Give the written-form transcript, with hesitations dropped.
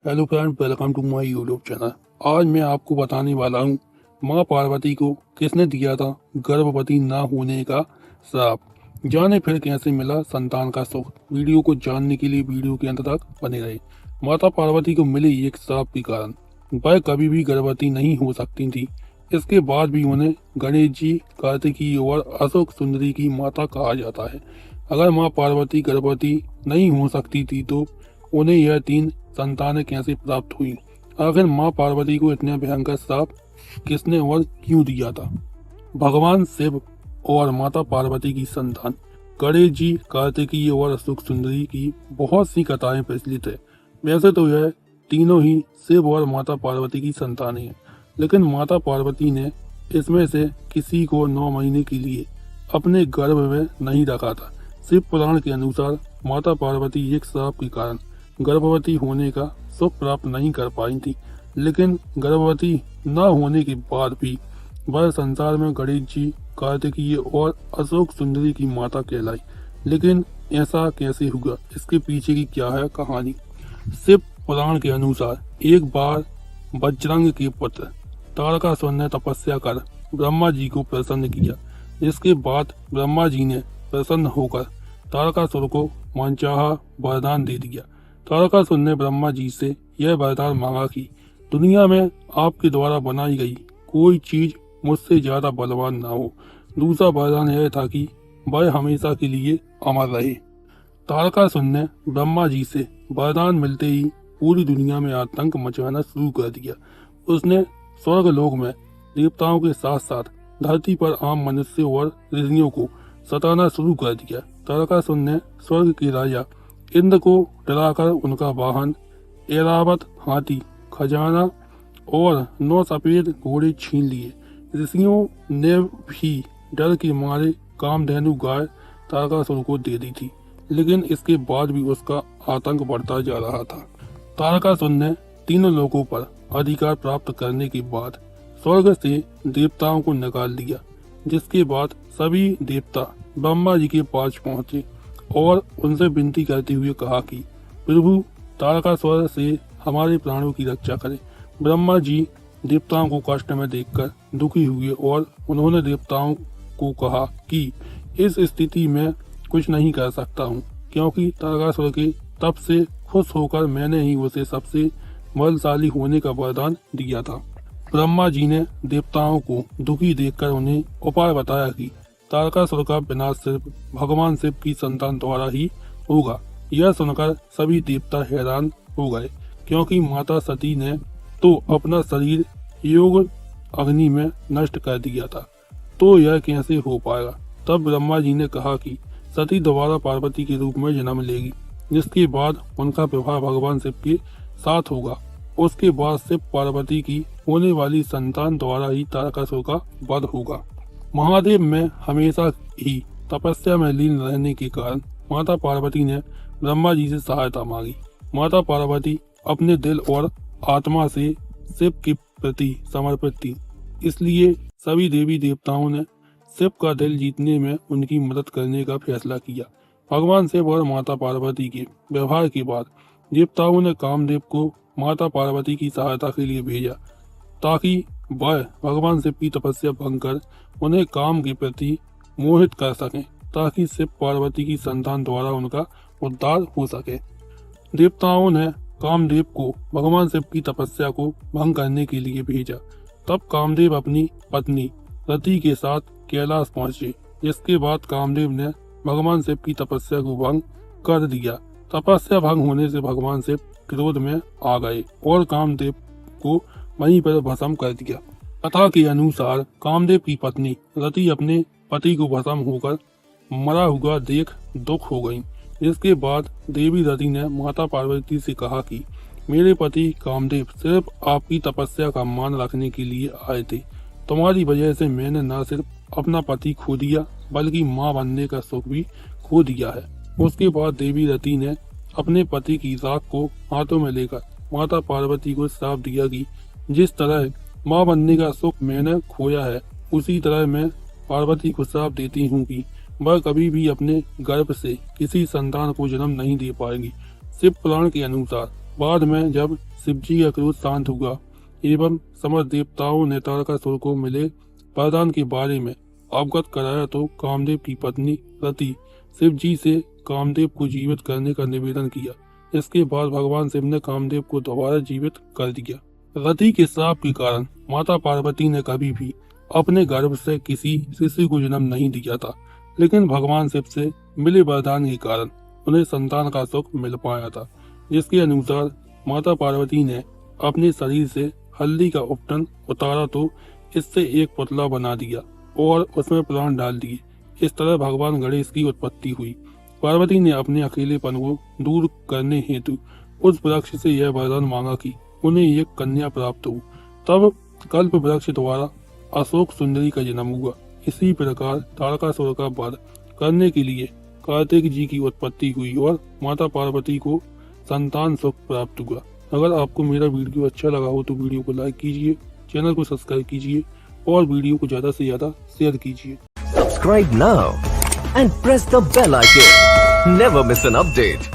Hello friend, welcome to my YouTube channel. आज मैं आपको बताने वाला हूँ माँ पार्वती को किसने दिया था गर्भवती ना होने का श्राप। जाने फिर कैसे मिला संतान का सुख। वीडियो को जानने के लिए वीडियो के अंत तक बने रहे। माता पार्वती को मिले एक श्राप के कारण वह कभी भी गर्भवती नहीं हो सकती थी। इसके बाद भी उन्हें गणेश जी, कार्तिकी और अशोक सुंदरी की माता कहा जाता है। अगर माँ पार्वती गर्भवती नहीं हो सकती थी तो उन्हें यह तीन संतानें कैसे प्राप्त हुई। आखिर माँ पार्वती को इतना भयंकर श्राप किसने और क्यों दिया था। भगवान शिव और माता पार्वती की संतान गणेश जी, कार्तिकीय और अशोक सुंदरी की बहुत सी कथाएं प्रचलित है। वैसे तो यह तीनों ही शिव और माता पार्वती की संतानें हैं, लेकिन माता पार्वती ने इसमें से किसी को 9 महीने के लिए अपने गर्भ में नहीं रखा था। शिव पुराण के अनुसार माता पार्वती एक श्राप के कारण गर्भवती होने का सुख प्राप्त नहीं कर पाई थी, लेकिन गर्भवती न होने के बाद भी वह संसार में गणेश जी, कार्तिकीय और अशोक सुंदरी की माता कहलाई। लेकिन ऐसा कैसे हुआ, इसके पीछे की क्या है कहानी। शिव पुराण के अनुसार एक बार बजरंग के पुत्र तारकासुर ने तपस्या कर ब्रह्मा जी को प्रसन्न किया, जिसके बाद ब्रह्मा जी ने प्रसन्न होकर तारकासुर को मनचाहा वरदान दे दिया। तारकासुर ने ब्रह्मा जी से यह वरदान मांगा कि दुनिया में आपके द्वारा बनाई गई कोई चीज मुझसे ज्यादा बलवान ना हो। दूसरा वरदान यह था कि वह हमेशा के लिए अमर रहे। तारकासुर ने ब्रह्मा जी से वरदान मिलते ही पूरी दुनिया में आतंक मचाना शुरू कर दिया। उसने स्वर्ग लोक में देवताओं के साथ साथ धरती पर आम मनुष्य और ऋषियों को सताना शुरू कर दिया। तारकासुर ने स्वर्ग के राजा इंद्र को डराकर उनका वाहन ऐरावत हाथी, खजाना और 9 सफेद घोड़े छीन लिए। ऋषियों ने भी डर के मारे कामधेनु गाय तारकासुर को दे दी थी, लेकिन इसके बाद भी उसका आतंक बढ़ता जा रहा था। तारकासुर ने तीनों लोगों पर अधिकार प्राप्त करने के बाद स्वर्ग से देवताओं को निकाल दिया, जिसके बाद सभी देवता ब्रह्मा जी के पास पहुंचे और उनसे विनती करते हुए कहा कि प्रभु, तारकासुर से हमारे प्राणों की रक्षा करें। ब्रह्मा जी देवताओं को कष्ट में देखकर दुखी हुए और उन्होंने देवताओं को कहा कि इस स्थिति में कुछ नहीं कर सकता हूँ, क्योंकि तारकासुर के तप से खुश होकर मैंने ही उसे सबसे बलशाली होने का वरदान दिया था। ब्रह्मा जी ने देवताओं को दुखी देखकर उन्हें उपाय बताया कि तारकासुर का विनाश सिर्फ भगवान शिव की संतान द्वारा ही होगा। यह सुनकर सभी देवता हैरान हो गए, क्योंकि माता सती ने तो अपना शरीर योग अग्नि में नष्ट कर दिया था, तो यह कैसे हो पाएगा। तब ब्रह्मा जी ने कहा कि सती दोबारा पार्वती के रूप में जन्म लेगी, जिसके बाद उनका विवाह भगवान शिव के साथ होगा। उसके बाद शिव पार्वती की होने वाली संतान द्वारा ही तारकासुर का वध होगा। महादेव में हमेशा ही तपस्या में लीन रहने के कारण माता पार्वती ने ब्रह्मा जी से सहायता मांगी। माता पार्वती अपने दिल और आत्मा से शिव के प्रति समर्पित थी, इसलिए सभी देवी देवताओं ने शिव का दिल जीतने में उनकी मदद करने का फैसला किया। भगवान शिव और माता पार्वती के व्यवहार के बाद देवताओं ने कामदेव को माता पार्वती की सहायता के लिए भेजा, ताकि वह भगवान शिव की तपस्या भंग कर उन्हें काम के प्रति मोहित कर सकें, ताकि शिव पार्वती की संतान द्वारा उनका उद्धार हो सके। देवताओं ने कामदेव को भगवान शिव की तपस्या को भंग करने के लिए भेजा। तब कामदेव अपनी पत्नी रति के साथ कैलाश पहुंचे, जिसके बाद कामदेव ने भगवान शिव की तपस्या को भंग कर दिया। तपस्या भंग होने से भगवान शिव क्रोध में आ गए और कामदेव को वहीं पर भस्म कर दिया। कथा के अनुसार कामदेव की पत्नी रति अपने पति को भस्म होकर मरा हुआ देख दुख हो गई, जिसके बाद देवी रति ने माता पार्वती से कहा कि मेरे पति कामदेव सिर्फ आपकी तपस्या का मान रखने के लिए आए थे। तुम्हारी वजह से मैंने न सिर्फ अपना पति खो दिया, बल्कि माँ बनने का सुख भी खो दिया है। उसके बाद देवी रति ने अपने पति की राख को हाथों में लेकर माता पार्वती को श्राप दिया कि जिस तरह माँ बनने का सुख मैंने खोया है, उसी तरह मैं पार्वती को श्राप देती हूँ कि वह कभी भी अपने गर्भ से किसी संतान को जन्म नहीं दे पाएगी। शिव पुराण के अनुसार बाद में जब शिव जी का क्रोध शांत हुआ एवं समस्त देवताओं ने तारकासुर को मिले वरदान के बारे में अवगत कराया तो कामदेव की पत्नी रति शिव जी से कामदेव को जीवित करने का निवेदन किया। इसके बाद भगवान शिव ने कामदेव को दोबारा जीवित कर दिया। रति के श्राप के कारण माता पार्वती ने कभी भी अपने गर्भ से किसी शिशु को जन्म नहीं दिया था, लेकिन भगवान शिव से मिले वरदान के कारण उन्हें संतान का सुख मिल पाया था, जिसके अनुसार माता पार्वती ने अपने शरीर से हल्दी का उपटन उतारा तो इससे एक पुतला बना दिया और उसमें प्राण डाल दिए। इस तरह भगवान गणेश की उत्पत्ति हुई। पार्वती ने अपने अकेलेपन को दूर करने हेतु उस वृक्ष से यह वरदान मांगा कि उन्हें एक कन्या प्राप्त हो। तब कल्प वृक्ष द्वारा अशोक सुंदरी का जन्म हुआ। इसी प्रकार तारकासुर का वध करने के लिए कार्तिक जी की उत्पत्ति हुई और माता पार्वती को संतान सुख प्राप्त हुआ। अगर आपको मेरा वीडियो अच्छा लगा हो तो वीडियो को लाइक कीजिए, चैनल को सब्सक्राइब कीजिए और वीडियो को ज्यादा से ज्यादा शेयर कीजिए। Subscribe now and press the bell icon. Never miss an update.